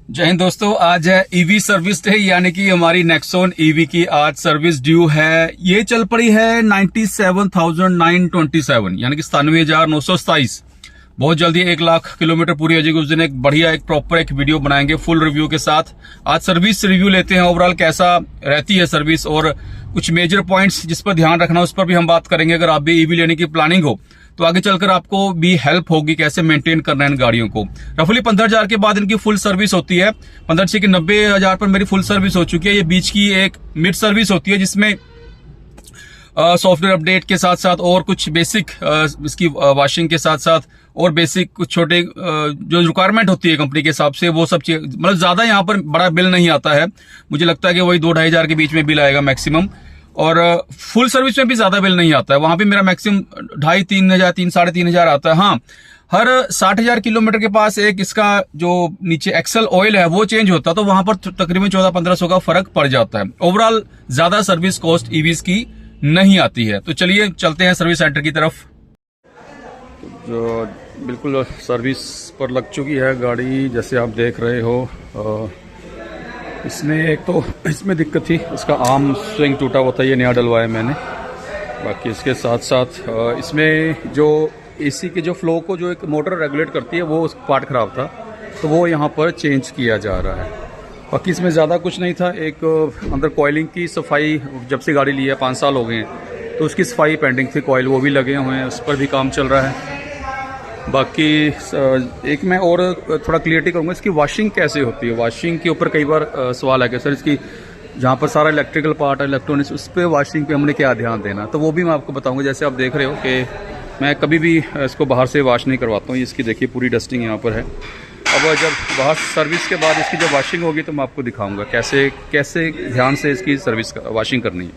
जय हिंद दोस्तों, आज है ईवी सर्विस डे, यानी कि हमारी नेक्सॉन ईवी की आज सर्विस ड्यू है। ये चल पड़ी है 97,927 यानी कि 97,927। बहुत जल्दी 1,00,000 किलोमीटर पूरी हो जाएगी। उस दिन एक बढ़िया एक प्रॉपर एक वीडियो बनाएंगे फुल रिव्यू के साथ। आज सर्विस रिव्यू लेते हैं, ओवरऑल कैसा रहती है सर्विस और कुछ मेजर पॉइंट्स जिस पर ध्यान रखना उस पर भी हम बात करेंगे। अगर आप भी ईवी लेने की प्लानिंग हो तो आगे चलकर आपको भी हेल्प होगी कैसे मेंटेन करना है इन गाड़ियों को। रफली 15,000 के बाद इनकी फुल सर्विस होती है। 15 के 90,000 पर मेरी फुल सर्विस हो चुकी है। ये बीच की एक मिड सर्विस होती है जिसमें सॉफ्टवेयर अपडेट के साथ साथ और कुछ बेसिक इसकी वॉशिंग के साथ साथ और बेसिक कुछ छोटे जो रिक्वायरमेंट होती है कंपनी के हिसाब से वो सब चीज, मतलब ज्यादा यहाँ पर बड़ा बिल नहीं आता है। मुझे लगता है कि वही 2-2.5 हजार के बीच में बिल आएगा मैक्सिमम। और फुल सर्विस में भी ज्यादा बिल नहीं आता है, वहां पे मेरा मैक्सिमम 2,500, 3,000, 3,500 आता है। हाँ, हर 60,000 किलोमीटर के पास एक इसका जो नीचे एक्सल ऑयल है वो चेंज होता है, तो वहां पर तकरीबन 1400-1500 का फर्क पड़ जाता है। ओवरऑल ज्यादा सर्विस कॉस्ट ईवीज की नहीं आती है। तो चलिए चलते हैं सर्विस सेंटर की तरफ। जो बिल्कुल सर्विस पर लग चुकी है गाड़ी, जैसे आप देख रहे हो। इसमें एक तो इसमें दिक्कत थी, इसका आर्म स्विंग टूटा हुआ था, ये नया डलवाया मैंने। बाकी इसके साथ साथ इसमें जो एसी के जो फ्लो को जो एक मोटर रेगुलेट करती है वो पार्ट खराब था, तो वो यहाँ पर चेंज किया जा रहा है। बाकी इसमें ज़्यादा कुछ नहीं था। एक अंदर कॉइलिंग की सफाई, जब से गाड़ी ली है 5 साल हो गए हैं, तो उसकी सफाई पेंडिंग थी। कॉइल वो भी लगे हुए हैं, उस पर भी काम चल रहा है। बाकी एक मैं और थोड़ा क्लियरिटी करूँगा, इसकी वॉशिंग कैसे होती है। वॉशिंग के ऊपर कई बार सवाल है कि सर इसकी जहाँ पर सारा इलेक्ट्रिकल पार्ट है, इलेक्ट्रॉनिक्स, उस पर वॉशिंग पे हमने क्या ध्यान देना, तो वो भी मैं आपको बताऊँगा। जैसे आप देख रहे हो कि मैं कभी भी इसको बाहर से वॉश नहीं करवाता हूँ। इसकी देखिए पूरी डस्टिंग यहाँ पर है। अब जब बाहर सर्विस के बाद इसकी जब वॉशिंग होगी तो मैं आपको दिखाऊंगा कैसे कैसे ध्यान से इसकी सर्विस वॉशिंग करनी है।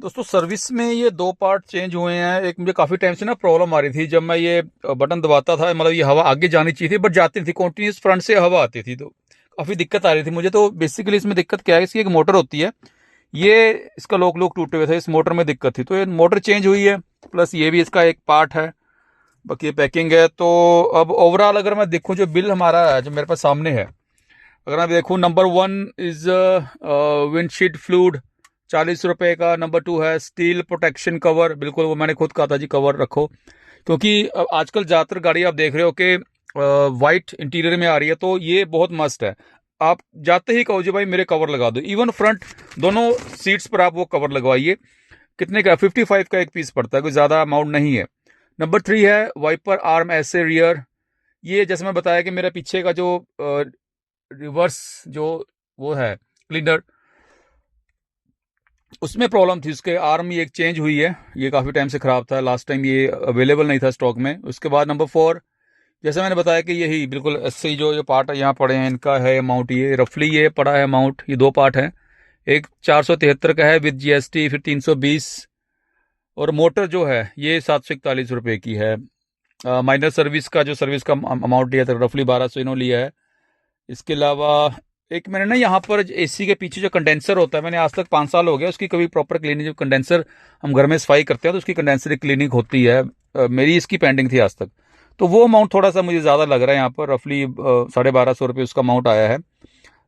दोस्तों सर्विस में ये 2 पार्ट चेंज हुए हैं। एक मुझे काफ़ी टाइम से ना प्रॉब्लम आ रही थी, जब मैं ये बटन दबाता था, मतलब ये हवा आगे जानी चाहिए थी बट जाती नहीं थी, कॉन्टिन्यूस फ्रंट से हवा आती थी, तो काफ़ी दिक्कत आ रही थी मुझे। तो बेसिकली इसमें दिक्कत क्या है, इसकी एक मोटर होती है, ये इसका लोक टूटे हुए थे, इस मोटर में दिक्कत थी, तो ये मोटर चेंज हुई है, प्लस ये भी इसका एक पार्ट है। बाकी ये पैकिंग है। तो अब ओवरऑल अगर मैं देखूँ जो बिल हमारा है जो मेरे पास सामने है, अगर मैं देखूँ नंबर 1 इज विंडशील्ड फ्लूइड 40 रुपए का। नंबर 2 है स्टील प्रोटेक्शन कवर, बिल्कुल वो मैंने खुद कहा था जी कवर रखो, क्योंकि आजकल ज़्यादातर गाड़ी आप देख रहे हो कि वाइट इंटीरियर में आ रही है, तो ये बहुत मस्ट है। आप जाते ही कहो जी भाई मेरे कवर लगा दो, इवन फ्रंट दोनों सीट्स पर आप वो कवर लगवाइए। कितने का 55 का एक पीस पड़ता है, कोई ज़्यादा अमाउंट नहीं है। नंबर 3 है वाइपर आर्म ऐसे रियर। ये जैसे मैं बताया कि मेरा पीछे का जो रिवर्स जो वो है क्लीनर, उसमें प्रॉब्लम थी, उसके आर्म ही एक चेंज हुई है, ये काफ़ी टाइम से ख़राब था, लास्ट टाइम ये अवेलेबल नहीं था स्टॉक में। उसके बाद नंबर 4 जैसे मैंने बताया कि यही बिल्कुल ऐसे ही जो पार्ट यहाँ पड़े हैं इनका है अमाउंट, ये रफली ये पड़ा है अमाउंट। ये 2 पार्ट हैं, एक 473 का है विद GST, फिर 320। और मोटर जो है ये 741 रुपये की है। माइनर सर्विस का जो सर्विस का अमाउंट लिया था रफली 1200 इन्होंने लिया है। इसके अलावा एक मैंने ना यहाँ पर एसी के पीछे जो कंडेंसर होता है, मैंने आज तक 5 साल हो गया उसकी कभी प्रॉपर क्लीनिंग, जो कंडेंसर हम घर में सफाई करते हैं तो उसकी कंडेंसर की क्लीनिंग होती है, मेरी इसकी पेंडिंग थी आज तक, तो वो अमाउंट थोड़ा सा मुझे ज़्यादा लग रहा है। यहाँ पर रफली 1250 रुपये उसका अमाउंट आया है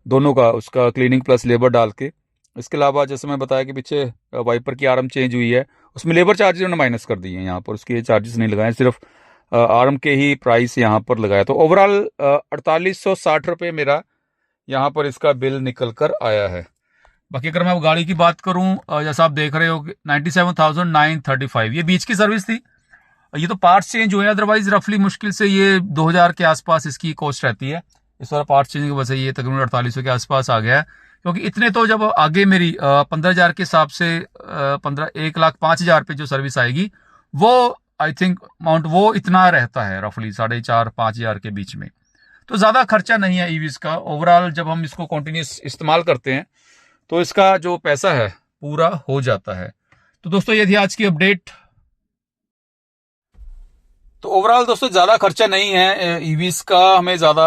दोनों का, उसका क्लीनिंग प्लस लेबर डाल के। इसके अलावा जैसे मैं बताया कि पीछे वाइपर की आर्म चेंज हुई है, उसमें लेबर चार्जेस उन्होंने माइनस कर दिए हैं, यहाँ पर उसके चार्जेस नहीं लगाए, सिर्फ आर्म के ही प्राइस यहाँ पर लगाया। तो ओवरऑल 4860 रुपये मेरा यहाँ पर इसका बिल निकल कर आया है। बाकी अगर मैं गाड़ी की बात करूं, जैसा आप देख रहे हो 97,935 ये बीच की सर्विस थी। ये तो पार्ट्स चेंज हुए हैं, अदरवाइज रफली मुश्किल से ये 2,000 के आसपास इसकी कॉस्ट रहती है। इस बार पार्ट्स चेंज की वजह से ये तकरीबन 4800 के आसपास आ गया है, क्योंकि इतने तो जब आगे मेरी 15,000 के हिसाब से 1,05,000 पे जो सर्विस आएगी वो आई थिंक अमाउंट वो इतना रहता है रफली 4,500-5,000 के बीच में। तो ज़्यादा खर्चा नहीं है ईवीज का। ओवरऑल जब हम इसको कंटिन्यूस इस्तेमाल करते हैं तो इसका जो पैसा है पूरा हो जाता है। तो दोस्तों ये थी आज की अपडेट। तो ओवरऑल दोस्तों ज्यादा खर्चा नहीं है ईवीज का हमें ज्यादा।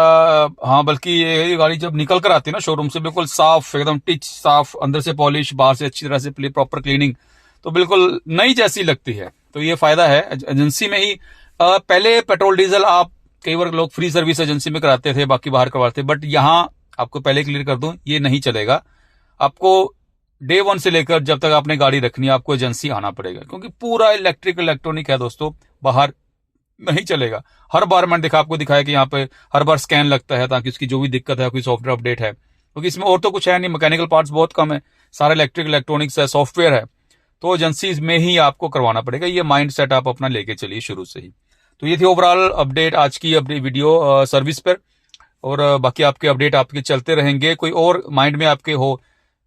हाँ, बल्कि ये गाड़ी जब निकल कर आती है ना शोरूम से, बिल्कुल साफ, एकदम टिच साफ, अंदर से पॉलिश, बाहर से अच्छी तरह से प्रॉपर क्लीनिंग, तो बिल्कुल नई जैसी लगती है। तो ये फायदा है एजेंसी में ही। पहले पेट्रोल डीजल आप कई बार लोग फ्री सर्विस एजेंसी में कराते थे, बाकी बाहर करवाते थे, बट यहाँ आपको पहले क्लियर कर दूं, ये नहीं चलेगा। आपको डे वन से लेकर जब तक आपने गाड़ी रखनी है, आपको एजेंसी आना पड़ेगा, क्योंकि पूरा इलेक्ट्रिक इलेक्ट्रॉनिक है दोस्तों, बाहर नहीं चलेगा। हर बार मैंने आपको दिखाया कि यहाँ पे हर बार स्कैन लगता है, ताकि उसकी जो भी दिक्कत है, कोई सॉफ्टवेयर अपडेट है, क्योंकि इसमें और तो कुछ है नहीं, मैकेनिकल पार्ट्स बहुत कम है, सारा इलेक्ट्रिक इलेक्ट्रॉनिक्स है, सॉफ्टवेयर है, तो एजेंसीज में ही आपको करवाना पड़ेगा। ये माइंड सेट आप अपना लेके चलिए शुरू से ही। तो ये थी ओवरऑल अपडेट आज की वीडियो सर्विस पर, और बाकी आपके अपडेट आपके चलते रहेंगे। कोई और माइंड में आपके हो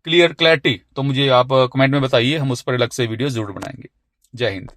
क्लियरिटी, तो मुझे आप कमेंट में बताइए, हम उस पर अलग से वीडियो जरूर बनाएंगे। जय हिंद।